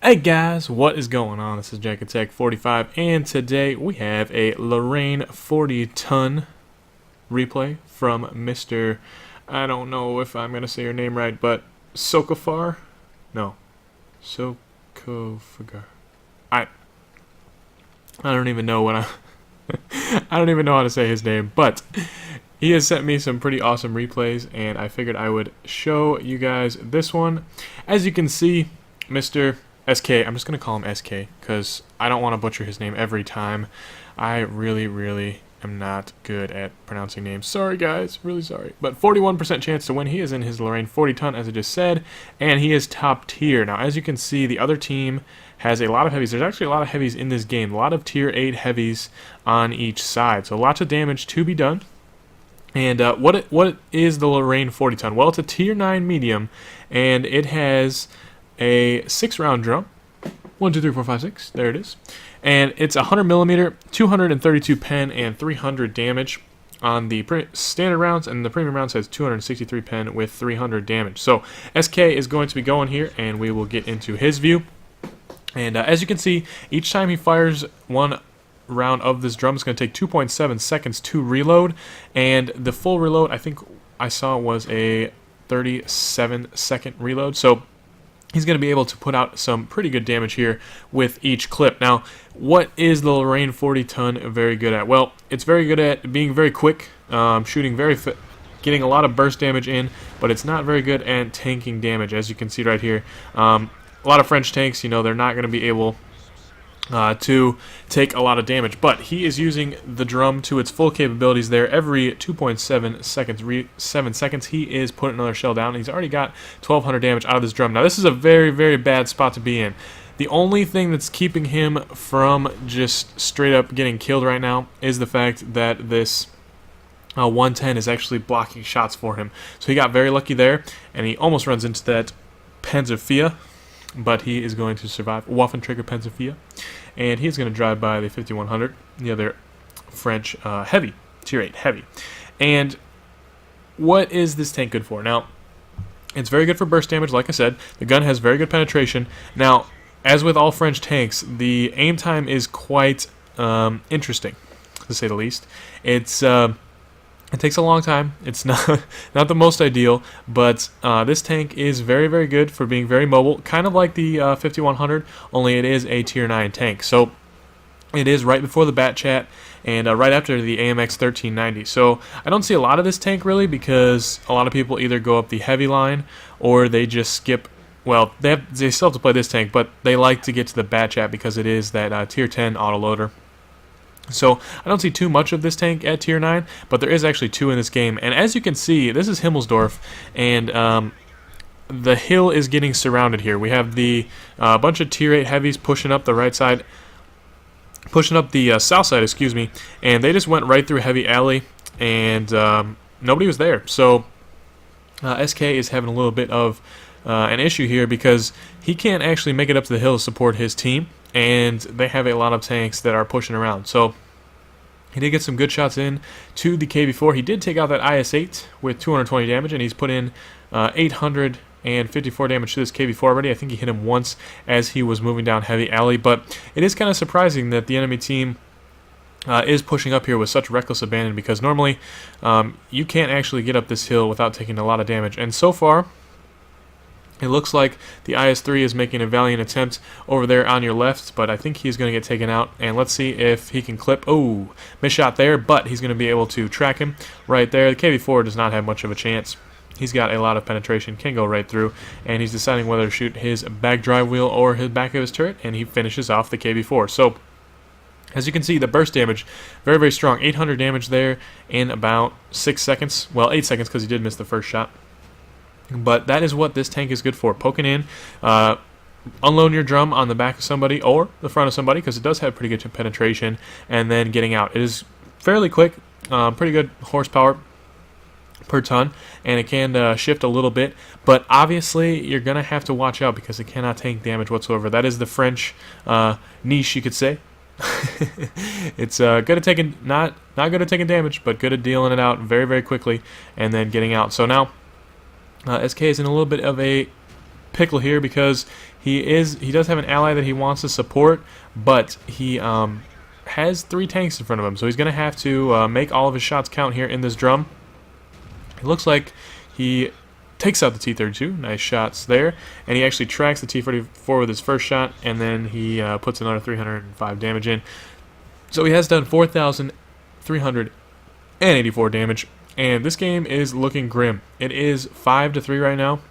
Hey guys, what is going on? This is Jack Attack 45, and today we have a Lorraine 40-ton replay from Mr. I don't know if I'm gonna say your name right, but Skofgar? No, Skofgar. I don't even know what I don't even know how to say his name, but he has sent me some pretty awesome replays, and I figured I would show you guys this one. As you can see, Mr. SK, I'm just going to call him SK because I don't want to butcher his name every time. I really am not good at pronouncing names. Sorry guys, really sorry. But 41% chance to win. He is in his Lorraine 40-ton, as I just said, and he is top tier. Now, as you can see, the other team has a lot of heavies. There's actually a lot of heavies in this game. A lot of tier 8 heavies on each side. So lots of damage to be done. And what is the Lorraine 40-ton? Well, it's a tier 9 medium, and it has a 6-round drum. 1, 2, 3, 4, 5, 6. There it is. And it's 100 millimeter, 232 pen, and 300 damage on the standard rounds, and the premium rounds has 263 pen with 300 damage. So SK is going to be going here, and we will get into his view. And as you can see, each time he fires one round of this drum, it's going to take 2.7 seconds to reload, and the full reload I think I saw was a 37-second reload. So he's going to be able to put out some pretty good damage here with each clip. Now, what is the Lorraine 40-ton very good at? Well, it's very good at being very quick, shooting getting a lot of burst damage in, but it's not very good at tanking damage, as you can see right here. A lot of French tanks, you know, they're not going to be able to take a lot of damage, but he is using the drum to its full capabilities there. Every 2.7 seconds, he is putting another shell down. He's already got 1,200 damage out of this drum. Now, this is a very bad spot to be in. The only thing that's keeping him from just straight up getting killed right now is the fact that this 110 is actually blocking shots for him. So he got very lucky there, and he almost runs into that Panzerfia, but he is going to survive. Waffenträger Panzerfia, and he's going to drive by the 5100, the other French heavy, tier 8 heavy. And what is this tank good for? Now, it's very good for burst damage, like I said. The gun has very good penetration. Now, as with all French tanks, the aim time is quite interesting, to say the least. It takes a long time. It's not the most ideal, but this tank is very good for being very mobile, kind of like the 5100, only it is a tier 9 tank. So it is right before the bat chat and right after the AMX 1390. So I don't see a lot of this tank really, because a lot of people either go up the heavy line or they just skip. Well, they still have to play this tank, but they like to get to the bat chat because it is that tier 10 autoloader. So I don't see too much of this tank at tier 9, but there is actually 2 in this game. And as you can see, this is Himmelsdorf, and the hill is getting surrounded here. We have the bunch of tier 8 heavies pushing up the right side, pushing up the south side, excuse me, and they just went right through Heavy Alley, and nobody was there. So SK is having a little bit of an issue here because he can't actually make it up to the hill to support his team, and they have a lot of tanks that are pushing around. So he did get some good shots in to the KV4. He did take out that IS-8 with 220 damage, and he's put in 854 damage to this KV4 already. I think he hit him once as he was moving down Heavy Alley, but it is kind of surprising that the enemy team is pushing up here with such reckless abandon, because normally you can't actually get up this hill without taking a lot of damage. And so far, it looks like the IS-3 is making a valiant attempt over there on your left, but I think he's going to get taken out. And let's see if he can clip. Oh, missed shot there, but he's going to be able to track him right there. The KV-4 does not have much of a chance. He's got a lot of penetration, can go right through, and he's deciding whether to shoot his back drive wheel or his back of his turret, and he finishes off the KV-4. So, as you can see, the burst damage, very strong. 800 damage there in about 6 seconds. Well, 8 seconds, because he did miss the first shot. But that is what this tank is good for. Poking in, unloading your drum on the back of somebody or the front of somebody, because it does have pretty good penetration, and then getting out. It is fairly quick, pretty good horsepower per ton, and it can shift a little bit, but obviously you're going to have to watch out because it cannot tank damage whatsoever. That is the French niche, you could say. It's good at taking, not good at taking damage, but good at dealing it out very quickly and then getting out. So now SK is in a little bit of a pickle here because He does have an ally that he wants to support, but he has 3 tanks in front of him, so he's going to have to make all of his shots count here in this drum. It looks like he takes out the T-32, nice shots there, and he actually tracks the T-34 with his first shot, and then he puts another 305 damage in. So he has done 4,384 damage, and this game is looking grim. It is 5-3 right now,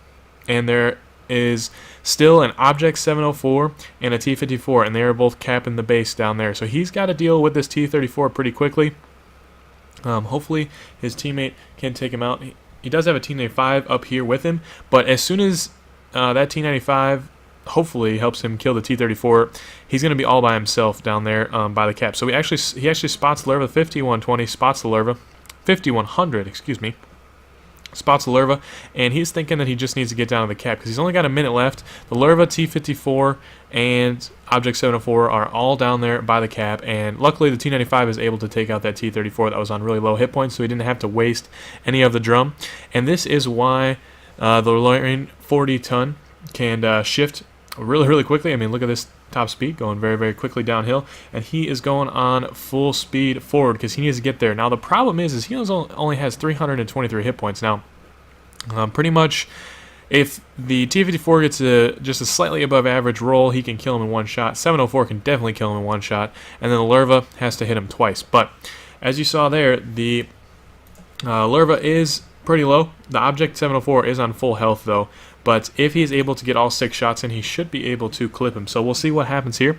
and there is still an Object 704 and a T-54, and they are both capping the base down there. So he's got to deal with this T-34 pretty quickly. Hopefully his teammate can take him out. He does have a T-95 up here with him, but as soon as that T-95 hopefully helps him kill the T-34, he's going to be all by himself down there by the cap. So he actually spots the Lerva. 5120 spots the Lerva. 5100, excuse me. Spots the Lerva, and he's thinking that he just needs to get down to the cap because he's only got a minute left. The Lerva, T-54, and Object 704 are all down there by the cap, and luckily the T-95 is able to take out that T-34 that was on really low hit points, so he didn't have to waste any of the drum. And this is why the Lorraine 40-ton can shift really quickly. I mean, look at this top speed going very quickly downhill, and he is going on full speed forward because he needs to get there. Now the problem is he only has 323 hit points. Now pretty much if the T-54 gets just a slightly above average roll, he can kill him in one shot. 704 can definitely kill him in one shot, and then the Lerva has to hit him twice. But as you saw there, the Lerva is pretty low. The Object 704 is on full health though, but if he is able to get all 6 shots in, he should be able to clip him. So we'll see what happens here.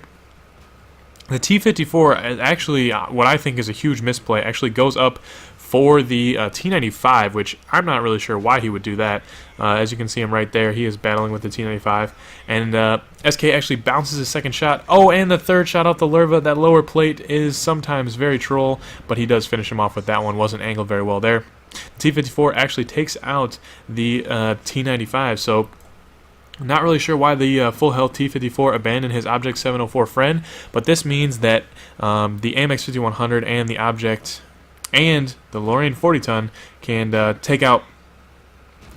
The T-54 is actually what I think is a huge misplay. Actually goes up for the T-95, which I'm not really sure why he would do that. As you can see him right there, he is battling with the T-95. And SK actually bounces his second shot. Oh, and the third shot off the Lerva. That lower plate is sometimes very troll, but he does finish him off with that one. Wasn't angled very well there. T-54 actually takes out the T-95, so not really sure why the full health T-54 abandoned his Object 704 friend, but this means that the AMX 5100 and the Object and the Lorraine 40-ton can take out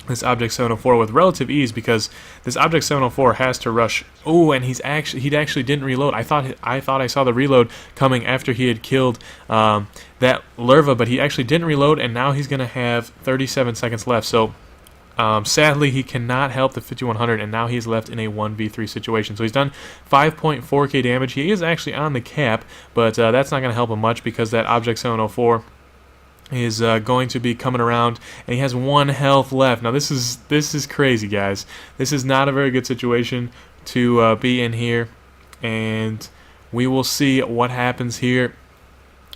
this Object 704 with relative ease, because this Object 704 has to rush. Oh, and he actually didn't reload. I thought I saw the reload coming after he had killed that Lerva, but he actually didn't reload, and now he's going to have 37 seconds left. So sadly, he cannot help the 5100, and now he's left in a 1v3 situation. So he's done 5.4k damage. He is actually on the cap, but that's not going to help him much because that Object 704 is going to be coming around, and he has 1 health left. Now this is crazy, guys. This is not a very good situation to be in here, and we will see what happens here.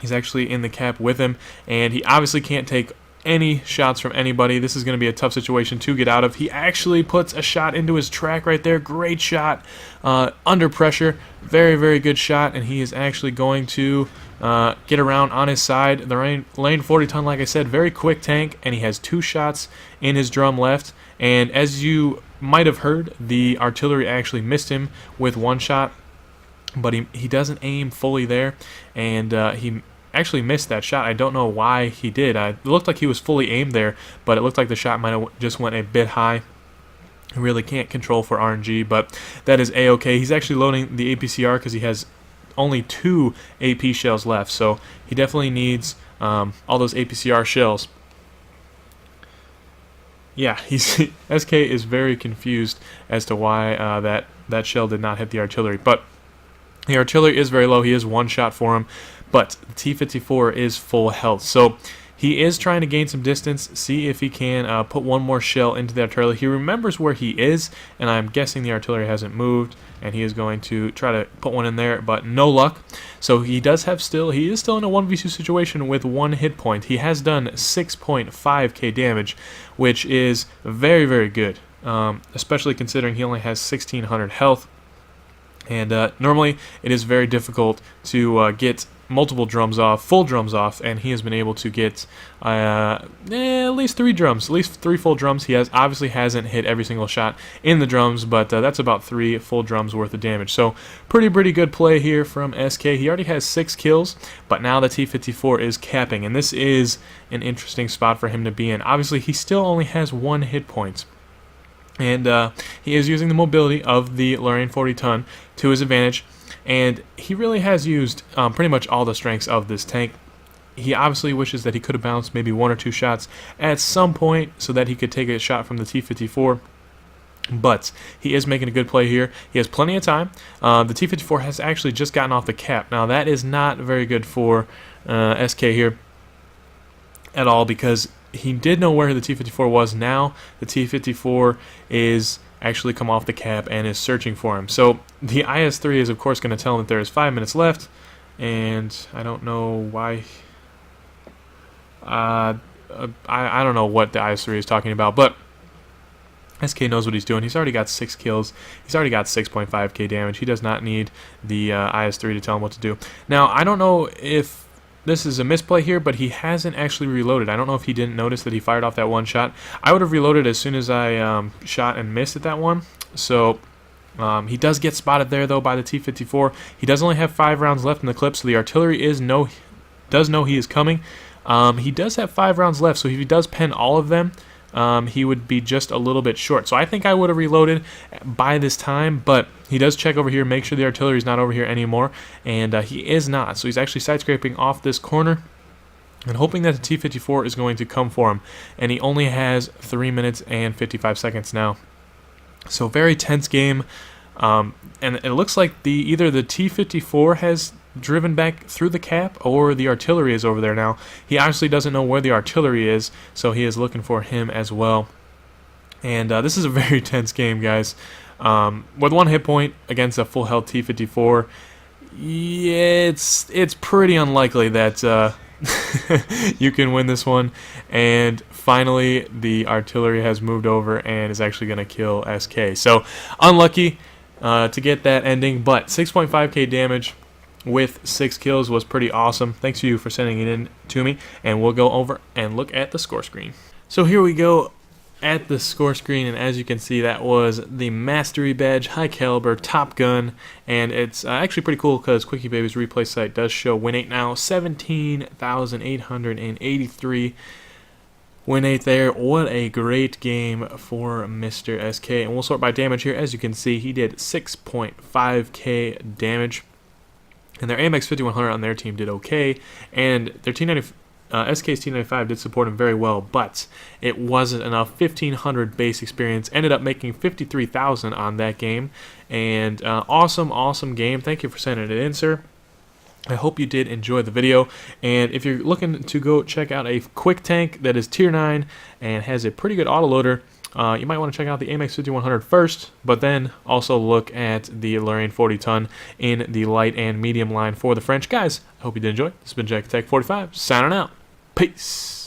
He's actually in the cap with him, and he obviously can't take any shots from anybody. This is going to be a tough situation to get out of. He actually puts a shot into his track right there. Great shot under pressure. Very good shot, and he is actually going to get around on his side. The Lane 40-ton, like I said, very quick tank, and he has 2 shots in his drum left. And as you might have heard, the artillery actually missed him with 1 shot, but he doesn't aim fully there, and he actually missed that shot. I don't know why he did. It looked like he was fully aimed there, but it looked like the shot might have just went a bit high. He really can't control for RNG, but that is A-okay. He's actually loading the APCR because he has only 2 AP shells left, so he definitely needs all those APCR shells. Yeah, SK is very confused as to why that shell did not hit the artillery, but the artillery is very low. He is 1 shot for him, but the T-54 is full health, so he is trying to gain some distance, see if he can put 1 more shell into the artillery. He remembers where he is, and I'm guessing the artillery hasn't moved, and he is going to try to put 1 in there, but no luck. So he is still in a 1v2 situation with 1 hit point. He has done 6.5k damage, which is very good, especially considering he only has 1600 health. And normally it is very difficult to get multiple drums off, full drums off, and he has been able to get at least 3 drums, at least 3 full drums. He obviously hasn't hit every single shot in the drums, but that's about 3 full drums worth of damage. So pretty good play here from SK. He already has 6 kills, but now the T-54 is capping, and this is an interesting spot for him to be in. Obviously, he still only has 1 hit point. And he is using the mobility of the Lorraine 40 ton to his advantage, and he really has used pretty much all the strengths of this tank. He obviously wishes that he could have bounced maybe 1 or 2 shots at some point so that he could take a shot from the T-54. But he is making a good play here. He has plenty of time. The T-54 has actually just gotten off the cap. Now that is not very good for SK here at all, because he did know where the T-54 was. Now the T-54 is actually come off the cap and is searching for him. So the IS-3 is of course going to tell him that there is 5 minutes left, and I don't know why. I don't know what the IS-3 is talking about, but SK knows what he's doing. He's already got 6 kills. He's already got 6.5k damage. He does not need the IS-3 to tell him what to do. Now, I don't know if this is a misplay here, but he hasn't actually reloaded. I don't know if he didn't notice that he fired off that one shot. I would have reloaded as soon as I shot and missed at that one. So he does get spotted there, though, by the T-54. He does only have 5 rounds left in the clip, so the artillery does know he is coming. He does have 5 rounds left, so if he does pen all of them, he would be just a little bit short. So I think I would have reloaded by this time, but he does check over here, make sure the artillery is not over here anymore, and he is not. So he's actually side-scraping off this corner and hoping that the T-54 is going to come for him. And he only has 3 minutes and 55 seconds now. So very tense game, and it looks like either the T-54 has driven back through the cap, or the artillery is over there now. He obviously doesn't know where the artillery is, so he is looking for him as well. And this is a very tense game, guys. With 1 hit point against a full health T-54, yeah, it's pretty unlikely that you can win this one. And finally, the artillery has moved over and is actually going to kill SK. So unlucky to get that ending, but 6.5k damage with 6 kills was pretty awesome. Thanks to you for sending it in to me, and we'll go over and look at the score screen. So here we go at the score screen, and as you can see, that was the Mastery Badge, High Caliber, Top Gun, and it's actually pretty cool because Quickie Baby's replay site does show win rate now, 17,883 win rate there. What a great game for Mr. SK, and we'll sort by damage here. As you can see, he did 6.5k damage. And their AMX 5100 on their team did okay, and their SK's T95 did support him very well, but it wasn't enough. 1500 base experience, ended up making 53,000 on that game, and awesome game. Thank you for sending it in, sir. I hope you did enjoy the video, and if you're looking to go check out a quick tank that is tier 9 and has a pretty good autoloader, you might want to check out the AMX 5100 first, but then also look at the Lorraine 40 ton in the light and medium line for the French guys. I hope you did enjoy. This has been Jack Tech 45, signing out. Peace.